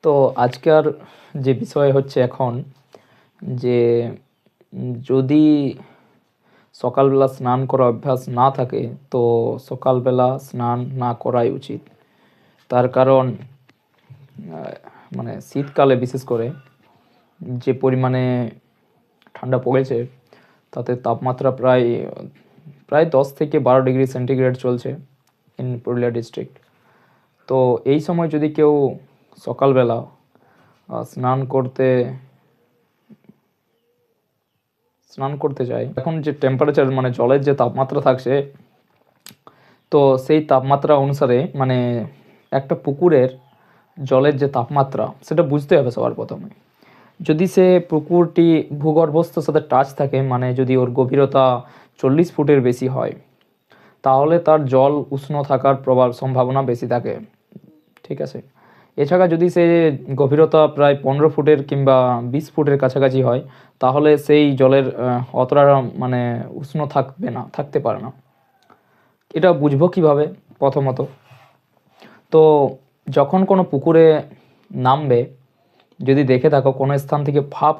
তো আজকের যে বিষয় হচ্ছে এখন যে যদি সকালবেলা স্নান করা অভ্যাস না থাকে তো সকালবেলা স্নান না করাই উচিত। তার কারণ মানে শীতকালে বিশেষ করে যে পরিমাণে ঠান্ডা পড়েছে তাতে তাপমাত্রা প্রায় প্রায় 10 থেকে 12 ডিগ্রি সেন্টিগ্রেড চলছে ইন পুরুলিয়া ডিস্ট্রিক্ট। তো এই সময় যদি কেউ সকালবেলা স্নান করতে যায়, এখন যে টেম্পারেচার মানে জলের যে তাপমাত্রা থাকছে, তো সেই তাপমাত্রা অনুসারে মানে একটা পুকুরের জলের যে তাপমাত্রা সেটা বুঝতে হবে সবার প্রথমে। যদি সে পুকুরটি ভূগর্ভস্থর সাথে টাচ থাকে, মানে যদি ওর গভীরতা 40 ফুটের বেশি হয়, তাহলে তার জল উষ্ণ থাকার প্রবল সম্ভাবনা বেশি থাকে। ঠিক আছে। এছাড়া যদি সে গভীরতা প্রায় 15 ফুটের কিংবা 20 ফুটের কাছাকাছি হয়, তাহলে সেই জলের অতটা মানে উষ্ণ থাকতে পারে না। এটা বুঝবো কিভাবে? প্রথমত তো যখন কোনো পুকুরে নামবে, যদি দেখে থাকো কোনো স্থান থেকে ভাপ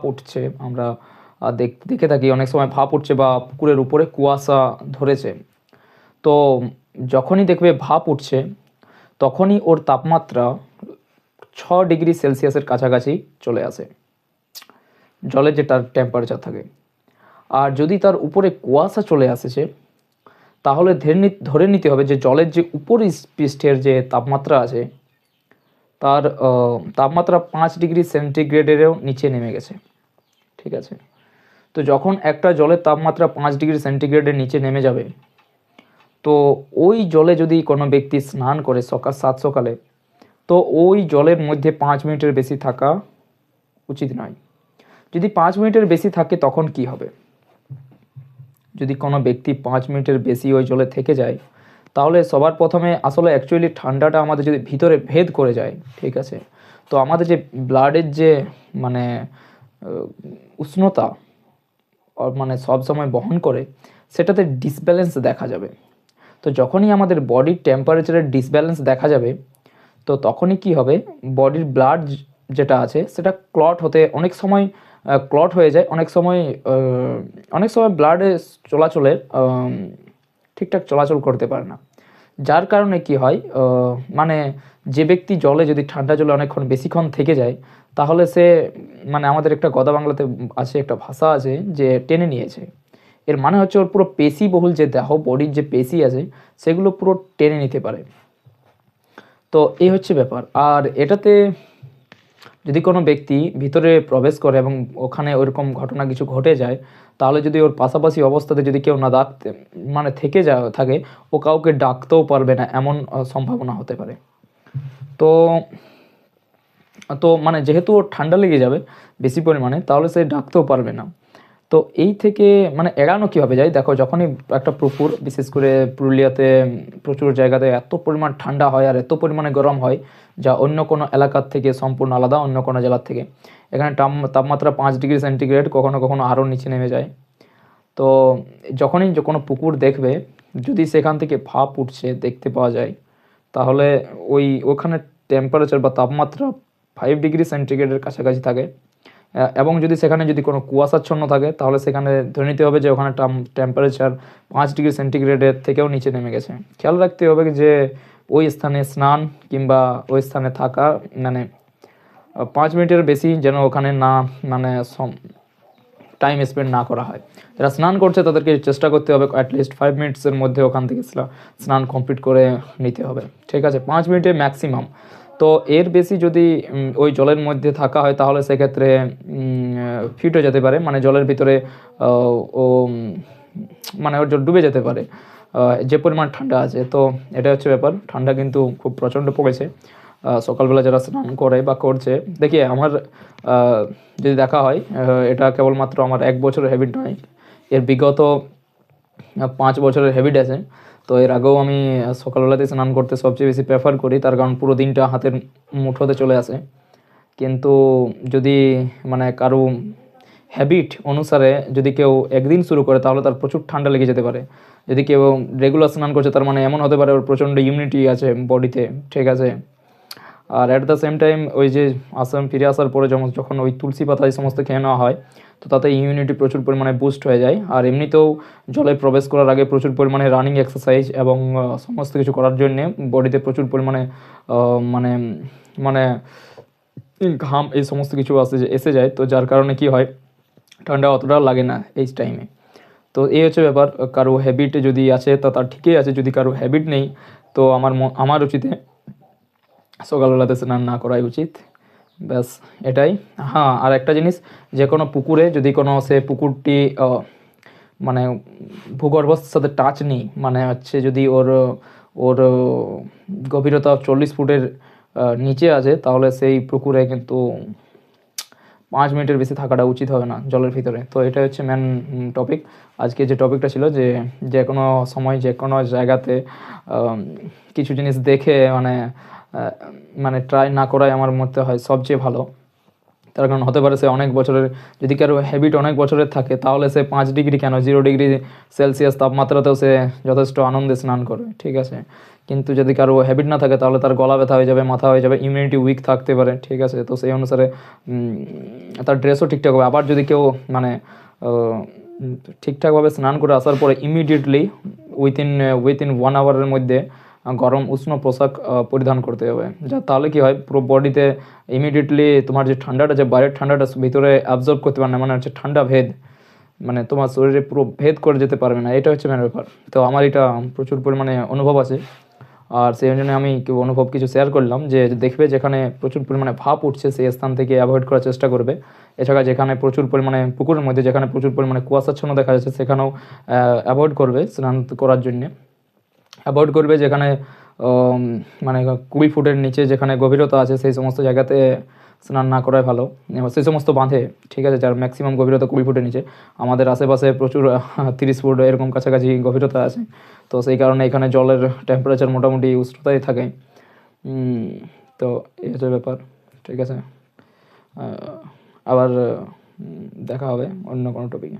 উঠছে, আমরা দেখে থাকি অনেক সময় ভাপ উঠছে বা পুকুরের উপরে কুয়াশা ধরেছে, তো যখনই দেখবে ভাপ উঠছে তখনই ওর তাপমাত্রা 6 ডিগ্রি সেলসিয়াসের কাছাকাছি চলে আসে, জলের যে তার টেম্পারেচার থাকে। আর যদি তার উপরে কুয়াশা চলে আসেছে, তাহলে ধরে নিতে হবে যে জলের যে উপর পৃষ্ঠের যে তাপমাত্রা আছে তার তাপমাত্রা 5 ডিগ্রি সেন্টিগ্রেডেরও নিচে নেমে গেছে। ঠিক আছে। তো যখন একটা জলের তাপমাত্রা 5 ডিগ্রি সেন্টিগ্রেডের নিচে নেমে যাবে, তো ওই জলে যদি কোনো ব্যক্তি স্নান করে সাত সকালে, তো ওই জলের মধ্যে 5 মিনিটের বেশি থাকা উচিত নয়। যদি 5 মিনিটের বেশি থাকে তখন কি হবে? যদি কোনো ব্যক্তি 5 মিনিটের বেশি ওই জলে থেকে যায়, তাহলে সবার প্রথমে আসলে অ্যাকচুয়ালি ঠান্ডাটা আমাদের যদি ভিতরে ভেদ করে যায়, ঠিক আছে, তো আমাদের যে ব্লাডের যে মানে উষ্ণতা মানে সব সময় বহন করে, সেটাতে ডিসব্যালেন্স দেখা যাবে। তো যখনই আমাদের বডির টেম্পারেচারের ডিসব্যালেন্স দেখা যাবে, তো তখনই কি হবে, বডির ব্লাড যেটা আছে সেটা অনেক সময় ক্লট হয়ে যায়, অনেক সময় ব্লাডে চলাচলের ঠিকঠাক চলাচল করতে পারে না। যার কারণে কি হয়, মানে যে ব্যক্তি জলে যদি ঠান্ডা জলে অনেকক্ষণ বেশিক্ষণ থেকে যায়, তাহলে সে মানে আমাদের একটা কথা বাংলাতে আছে, একটা ভাষা আছে যে টেনে নিয়েছে। এর মানে হচ্ছে ওর পুরো পেশিবহুল যে দেহ, বডির যে পেশি আছে সেগুলো পুরো টেনে নিতে পারে। তো এই হচ্ছে ব্যাপার। আর এটাতে যদি কোনো ব্যক্তি ভিতরে প্রবেশ করে এবং ওখানে ওইরকম ঘটনা কিছু ঘটে যায়, তাহলে যদি ওর পাশাপাশি অবস্থাতে যদি কেউ না থেকে থাকে, ও কাউকে ডাকতেও পারবে না, এমন সম্ভাবনা হতে পারে। তো তো মানে যেহেতু ওর ঠান্ডা লেগে যাবে বেশি পরিমাণে, তাহলে সে ডাকতেও পারবে না। তো এই থেকে মানে এড়ানো কীভাবে যায়, দেখো যখনই একটা পুকুর, বিশেষ করে পুরুলিয়াতে প্রচুর জায়গাতে এত পরিমাণ ঠান্ডা হয় আর এত পরিমাণে গরম হয়, যা অন্য কোনো এলাকার থেকে সম্পূর্ণ আলাদা, অন্য কোনো জেলার থেকে। এখানে তাপমাত্রা 5 ডিগ্রি সেন্টিগ্রেড, কখনো কখনো আরও নিচে নেমে যায়। তো যখনই কোনো পুকুর দেখবে, যদি সেখান থেকে ভাপ উঠছে দেখতে পাওয়া যায়, তাহলে ওখানে টেম্পারেচার বা তাপমাত্রা 5 ডিগ্রি সেন্টিগ্রেডের কাছাকাছি থাকে। এবং যদি সেখানে কোনো কুয়াশাচ্ছন্ন থাকে, তাহলে সেখানে ধরে নিতে হবে যে ওখানে টেম্পারেচার 5 ডিগ্রি সেন্টিগ্রেডের থেকেও নিচে নেমে গেছে। খেয়াল রাখতে হবে যে ওই স্থানে স্নান কিংবা ওই স্থানে থাকা মানে 5 মিনিটের বেশি যেন ওখানে না মানে টাইম স্পেন্ড না করা হয়। যারা স্নান করছে তাদেরকে চেষ্টা করতে হবে অ্যাটলিস্ট 5 মিনিটসের মধ্যে ওখান থেকে স্নান কমপ্লিট করে নিতে হবে। ঠিক আছে, 5 মিনিটে ম্যাক্সিমাম। তো এর বেশি যদি ওই জলের মধ্যে থাকা হয়, তাহলে সেক্ষেত্রে ফিট হয়ে যেতে পারে, মানে জলের ভিতরে ও মানে ওর জল ডুবে যেতে পারে, যে পরিমাণ ঠান্ডা আছে। তো এটা হচ্ছে ব্যাপার। ঠান্ডা কিন্তু খুব প্রচণ্ড পড়েছে। সকালবেলা যারা স্নান করে বা করছে, দেখি আমার যদি দেখা হয়, এটা কেবলমাত্র আমার 1 বছরের হ্যাবিট নয়, এর বিগত 5 বছরের হ্যাবিট আছে। তো এর আগেও আমি সকালবেলাতে স্নান করতে সবচেয়ে বেশি প্রেফার করি, তার কারণ পুরো দিনটা হাতের মুঠোতে চলে আসে। কিন্তু যদি মানে কারো হ্যাবিট অনুসারে যদি কেউ একদিন শুরু করে, তাহলে তার প্রচুর ঠান্ডা লেগে যেতে পারে। যদি কেউ রেগুলার স্নান করছে, তার মানে এমন হতে পারে ওর প্রচণ্ড ইমিউনিটি আছে বডিতে। ঠিক আছে। আর অ্যাট দ্য সেম টাইম ওই যে ফিরে আসার পরে যখন ওই তুলসী পাতা এই সমস্ত খেয়ে নেওয়া হয়, তো তাতে ইমিউনিটি প্রচুর পরিমাণে বুস্ট হয়ে যায়। আর এমনিতেও জলে প্রবেশ করার আগে প্রচুর পরিমাণে রানিং এক্সারসাইজ এবং সমস্ত কিছু করার জন্যে বডিতে প্রচুর পরিমাণে মানে মানে ঘাম এই সমস্ত কিছু এসে যায়, তো যার কারণে কি হয়, ঠান্ডা অতটা লাগে না এই টাইমে। তো এই হচ্ছে ব্যাপার। কারো হ্যাবিট যদি আছে তো তার ঠিকই আছে, যদি কারো হ্যাবিট নেই তো আমার উচিতে সকালবেলাতে স্নান না করাই উচিত। ব্যাস এটাই। হ্যাঁ, আর একটা জিনিস, যে কোনো পুকুরে যদি কোনো সে পুকুরটি মানে ভূগর্ভস্থের সাথে টাচ নেই, মানে হচ্ছে যদি ওর ওর গভীরতা 40 ফুটের নিচে আছে, তাহলে সেই পুকুরে কিন্তু 5 মিনিটের বেশি থাকাটা উচিত হবে না জলের ভিতরে। তো এটা হচ্ছে মেন টপিক। আজকে যে টপিকটা ছিল যে যে কোনো সময় যে কোনো জায়গাতে কিছু জিনিস দেখে মানে ট্রাই না করাই আমার মতে হয় সবচেয়ে ভালো। তার কারণ হতে পারে সে অনেক বছরের, যদি কারো হ্যাবিট অনেক বছরের থাকে, তাহলে সে 5 ডিগ্রি কেন 0 ডিগ্রি সেলসিয়াস তাপমাত্রাতেও সে যথেষ্ট আনন্দে স্নান করবে, ঠিক আছে। কিন্তু যদি কারো হ্যাবিট না থাকে, তাহলে তার গলা ব্যথা হয়ে যাবে, মাথা হয়ে যাবে, ইমিউনিটি উইক থাকতে পারে, ঠিক আছে। তো সেই অনুসারে তার ড্রেসও ঠিকঠাক হবে। আবার যদি কেউ মানে ঠিকঠাকভাবে স্নান করে আসার পরে ইমিডিয়েটলি উইথিন 1 আওয়ারের মধ্যে গরম উষ্ণ পোশাক পরিধান করতে হবে, তাহলে কি হয়, পুরো বডিতে ইমিডিয়েটলি তোমার যে ঠান্ডাটা, যে বাইরের ঠান্ডাটা ভিতরে অ্যাবজর্ব করতে পারে না, মানে হচ্ছে ঠান্ডা ভেদ, মানে তোমার শরীরে পুরো ভেদ করে যেতে পারবে না। এটা হচ্ছে মেন ব্যাপার। তো আমার এটা প্রচুর পরিমাণে অনুভব আছে, আর সেই জন্য আমি অনুভব কিছু শেয়ার করলাম, যে দেখবে যেখানে প্রচুর পরিমাণে ভাপ উঠছে সেই স্থান থেকে অ্যাভয়েড করার চেষ্টা করবে। এছাড়া যেখানে প্রচুর পরিমাণে পুকুরের মধ্যে যেখানে প্রচুর পরিমাণে কুয়াশাচ্ছন্ন দেখা যাচ্ছে, সেখানেও অ্যাভয়েড করবে স্নান করার জন্যে। অ্যাভয়েড করবে যেখানে মানে 20 ফুটের নিচে যেখানে গভীরতা আছে, সেই সমস্ত জায়গাতে স্নান না করাই ভালো। এবার সেই সমস্ত বাঁধে, ঠিক আছে, যার ম্যাক্সিমাম গভীরতা 20 ফুটের নিচে। আমাদের আশেপাশে প্রচুর 30 ফুট এরকম কাছাকাছি গভীরতা আছে, তো সেই কারণে এখানে জলের টেম্পারেচার মোটামুটি উষ্ণতাই থাকে। তো এই হচ্ছে ব্যাপার, ঠিক আছে। আবার দেখা হবে অন্য কোনো টপিকে।